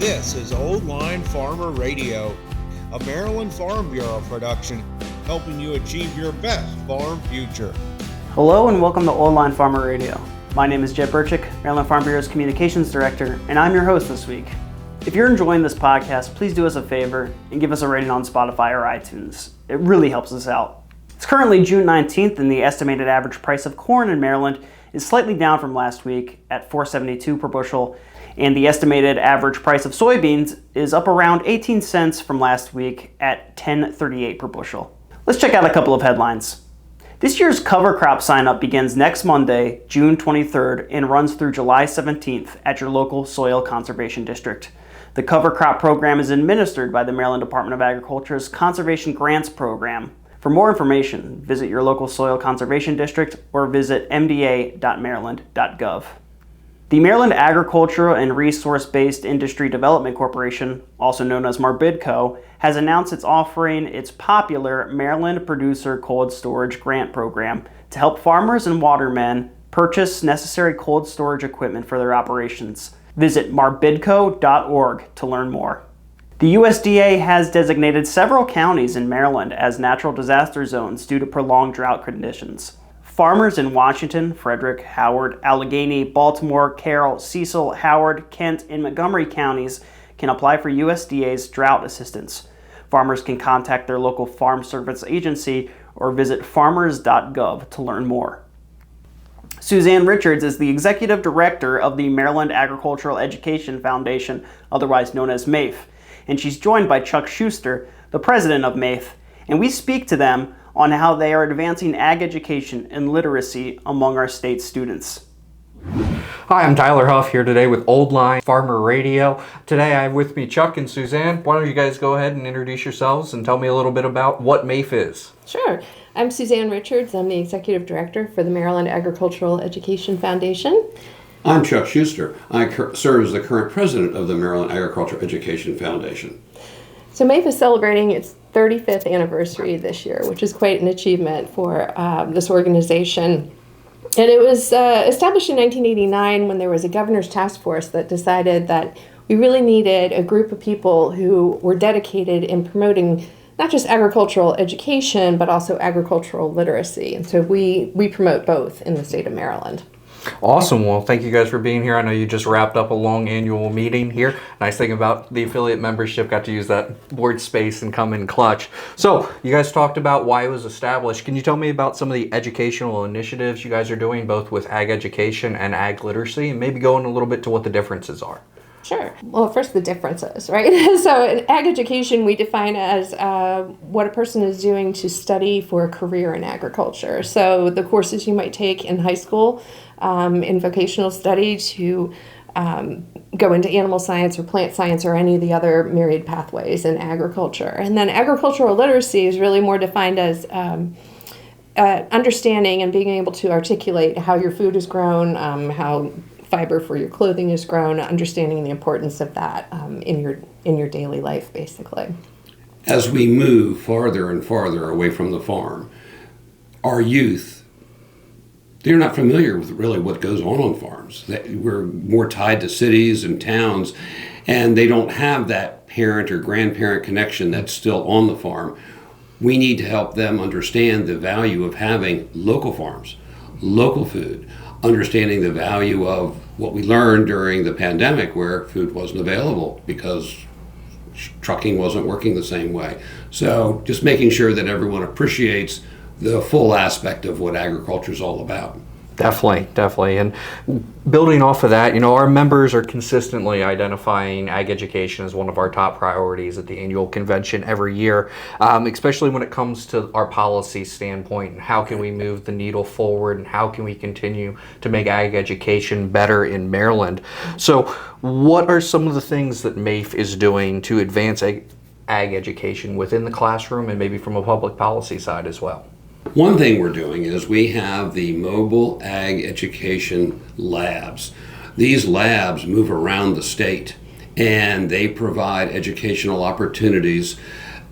This is Old Line Farmer Radio, a Maryland Farm Bureau production, helping you achieve your best farm future. Hello and welcome to Old Line Farmer Radio. My name is Jed Burchick, Maryland Farm Bureau's Communications Director, and I'm your host this week. If you're enjoying this podcast, please do us a favor and give us a rating on Spotify or iTunes. It really helps us out. It's currently June 19th, and the estimated average price of corn in Maryland is slightly down from last week at $4.72 per bushel, and the estimated average price of soybeans is up around 18 cents from last week at $10.38 per bushel. Let's check out a couple of headlines. This year's cover crop sign-up begins next Monday, June 23rd, and runs through July 17th at your local soil conservation district. The cover crop program is administered by the Maryland Department of Agriculture's Conservation Grants Program. For more information, visit your local soil conservation district or visit mda.maryland.gov. The Maryland Agricultural and Resource-Based Industry Development Corporation, also known as MARBIDCO, has announced it's offering its popular Maryland Producer Cold Storage Grant Program to help farmers and watermen purchase necessary cold storage equipment for their operations. Visit marbidco.org to learn more. The USDA has designated several counties in Maryland as natural disaster zones due to prolonged drought conditions. Farmers in Washington, Frederick, Howard, Allegheny, Baltimore, Carroll, Cecil, Howard, Kent, and Montgomery counties can apply for USDA's drought assistance. Farmers can contact their local Farm Service agency or visit farmers.gov to learn more. Susanne Richards is the Executive Director of the Maryland Agricultural Education Foundation, otherwise known as MAEF, and she's joined by Chuck Schuster, the President of MAEF, and we speak to them on how they are advancing ag education and literacy among our state students. Hi, I'm Tyler Huff here today with Old Line Farmer Radio. Today I have with me Chuck and Suzanne. Why don't you guys go ahead and introduce yourselves and tell me a little bit about what MAEF is? Sure. I'm Susanne Richards. I'm the Executive Director for the Maryland Agricultural Education Foundation. I'm Chuck Schuster. I serve as the current president of the Maryland Agricultural Education Foundation. So MAEF is celebrating its 35th anniversary this year, which is quite an achievement for this organization. And it was established in 1989 when there was a governor's task force that decided that we really needed a group of people who were dedicated in promoting not just agricultural education, but also agricultural literacy. And so we promote both in the state of Maryland. Awesome. Well, thank you guys for being here. I know you just wrapped up a long annual meeting here. Nice thing about the affiliate membership, got to use that board space and come in clutch. So you guys talked about why it was established. Can you tell me about some of the educational initiatives you guys are doing, both with ag education and ag literacy, and maybe go in a little bit to what the differences are? Sure. Well, first the differences, right? So in ag education, we define as what a person is doing to study for a career in agriculture. So the courses you might take in high school, in vocational study to go into animal science or plant science or any of the other myriad pathways in agriculture. And then agricultural literacy is really more defined as understanding and being able to articulate how your food is grown, how fiber for your clothing is grown, understanding the importance of that in your daily life, basically. As we move farther and farther away from the farm, our youth, they're not familiar with really what goes on farms. We're more tied to cities and towns, and they don't have that parent or grandparent connection that's still on the farm. We need to help them understand the value of having local farms, local food, understanding the value of what we learned during the pandemic where food wasn't available because trucking wasn't working the same way. So just making sure that everyone appreciates the full aspect of what agriculture is all about. Definitely. And building off of that, our members are consistently identifying ag education as one of our top priorities at the annual convention every year, especially when it comes to our policy standpoint and how can we move the needle forward and how can we continue to make ag education better in Maryland. So what are some of the things that MAEF is doing to advance ag education within the classroom and maybe from a public policy side as well? One thing we're doing is we have the mobile ag education labs. These labs move around the state and they provide educational opportunities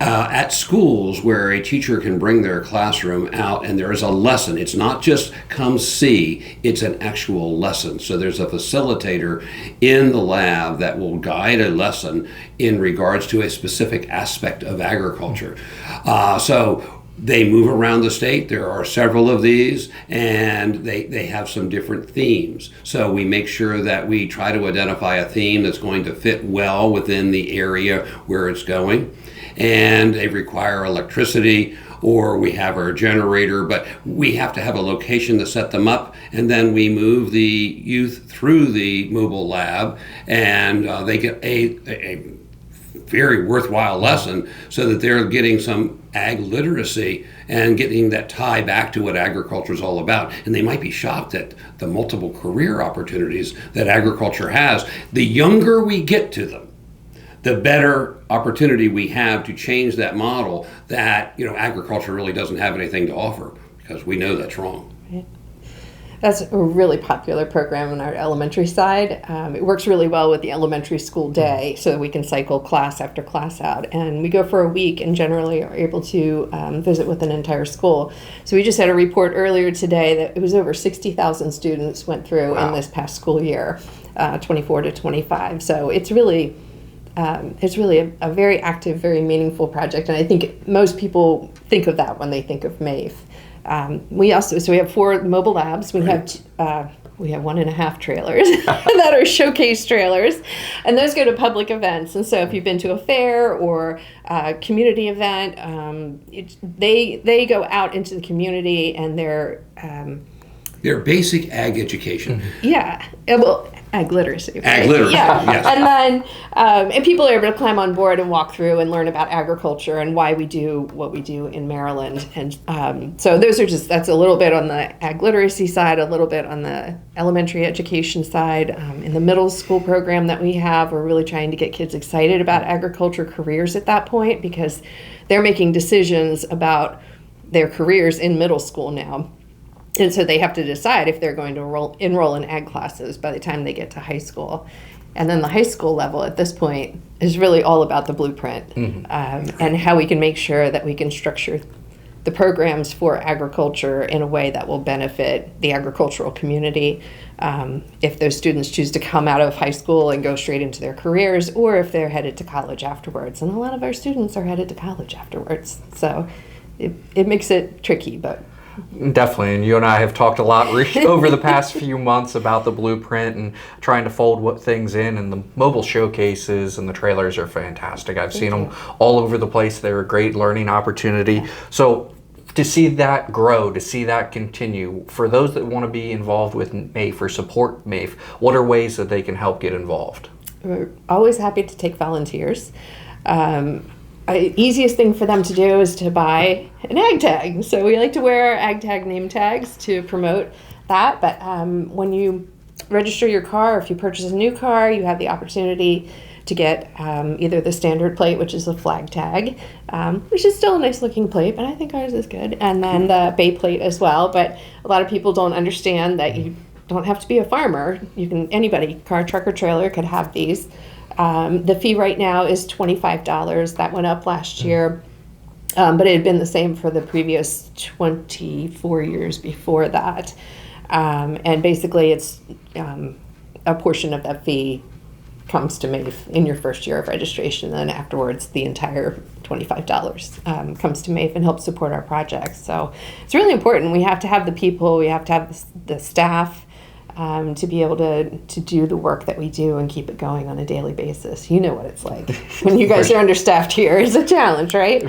at schools where a teacher can bring their classroom out and there is a lesson. It's not just come see, it's an actual lesson. So there's a facilitator in the lab that will guide a lesson in regards to a specific aspect of agriculture. So they move around the state. There are several of these, and they have some different themes. So we make sure that we try to identify a theme that's going to fit well within the area where it's going. And they require electricity, or we have our generator, but we have to have a location to set them up, and then we move the youth through the mobile lab, and they get a very worthwhile lesson so that they're getting some ag literacy and getting that tie back to what agriculture is all about. And they might be shocked at the multiple career opportunities that agriculture has. The younger we get to them, the better opportunity we have to change that model that, agriculture really doesn't have anything to offer, because we know that's wrong. Right. That's a really popular program on our elementary side. It works really well with the elementary school day, so that we can cycle class after class out. And we go for a week and generally are able to visit with an entire school. So we just had a report earlier today that it was over 60,000 students went through in this past school year, 24 to 25. So it's really a very active, very meaningful project. And I think most people think of that when they think of MAEF. We have 4 mobile labs. We have 1.5 trailers that are showcase trailers, and those go to public events. And so if you've been to a fair or a community event, they go out into the community, and they're basic ag education. Yeah, well, ag literacy. Right? Ag literacy, yeah. yes. And then and people are able to climb on board and walk through and learn about agriculture and why we do what we do in Maryland. And so that's a little bit on the ag literacy side, a little bit on the elementary education side. In the middle school program that we have, we're really trying to get kids excited about agriculture careers at that point, because they're making decisions about their careers in middle school now. And so they have to decide if they're going to enroll in ag classes by the time they get to high school. And then the high school level at this point is really all about the blueprint, and how we can make sure that we can structure the programs for agriculture in a way that will benefit the agricultural community. If those students choose to come out of high school and go straight into their careers, or if they're headed to college afterwards. And a lot of our students are headed to college afterwards. So it makes it tricky, but... Definitely, and you and I have talked a lot over the past few months about the blueprint and trying to fold things in, and the mobile showcases and the trailers are fantastic. I've seen them all over the place. They're a great learning opportunity. So to see that grow, to see that continue, for those that want to be involved with MAEF or support MAEF, what are ways that they can help get involved? We're always happy to take volunteers. Easiest thing for them to do is to buy an ag tag. So we like to wear our ag tag name tags to promote that. But when you register your car, if you purchase a new car, you have the opportunity to get either the standard plate, which is a flag tag, which is still a nice looking plate, but I think ours is good, and then the bay plate as well. But a lot of people don't understand that you don't have to be a farmer. Anybody, car, truck, or trailer could have these. The fee right now is $25. That went up last year, but it had been the same for the previous 24 years before that. And basically, it's a portion of that fee comes to MAEF in your first year of registration, and then afterwards, the entire $25 comes to MAEF and helps support our projects. So it's really important. We have to have the people, we have to have the staff, to be able to do the work that we do and keep it going on a daily basis. You know what it's like when you guys are understaffed here. It's a challenge, right?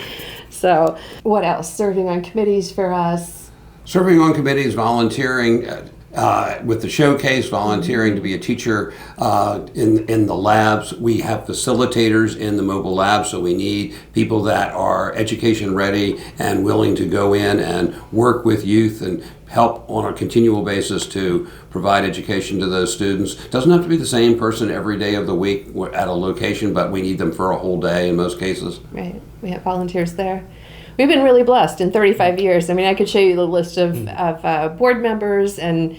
So what else? Serving on committees for us. Serving on committees, volunteering with the showcase, volunteering to be a teacher in the labs. We have facilitators in the mobile labs, so we need people that are education ready and willing to go in and work with youth and help on a continual basis to provide education to those students. Doesn't have to be the same person every day of the week at a location, but we need them for a whole day in most cases. Right, we have volunteers there. We've been really blessed in 35 years. I mean, I could show you the list of board members and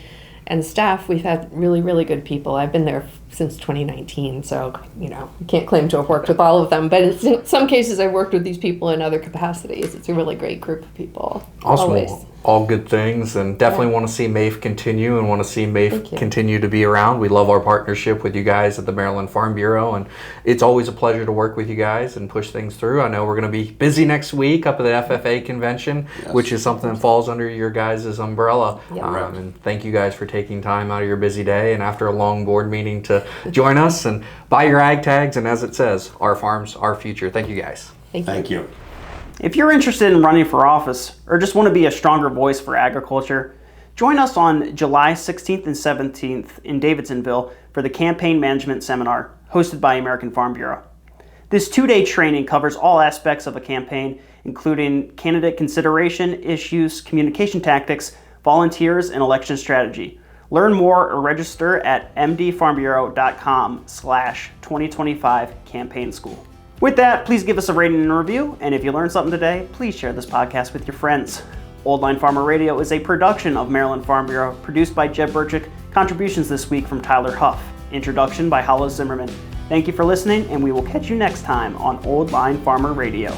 staff. We've had really, really good people. I've been there since 2019. So, I can't claim to have worked with all of them, but in some cases I've worked with these people in other capacities. It's a really great group of people. Awesome. Always. All good things, and definitely want to see MAEF continue and want to see MAEF continue to be around. We love our partnership with you guys at the Maryland Farm Bureau, and it's always a pleasure to work with you guys and push things through. I know we're going to be busy next week up at the FFA convention, which is something that falls under your guys' umbrella. And thank you guys for taking time out of your busy day and after a long board meeting to join us and buy your ag tags. And as it says, our farms, our future. Thank you guys. Thank you. If you're interested in running for office or just want to be a stronger voice for agriculture, join us on July 16th and 17th in Davidsonville for the Campaign Management Seminar hosted by American Farm Bureau. This 2-day training covers all aspects of a campaign, including candidate consideration, issues, communication tactics, volunteers, and election strategy. Learn more or register at mdfarmburo.com/2025 campaign school. With that, please give us a rating and review, and if you learned something today, please share this podcast with your friends. Old Line Farmer Radio is a production of Maryland Farm Bureau, produced by Jeb Burchick. Contributions this week from Tyler Huff. Introduction by Hollow Zimmerman. Thank you for listening, and we will catch you next time on Old Line Farmer Radio.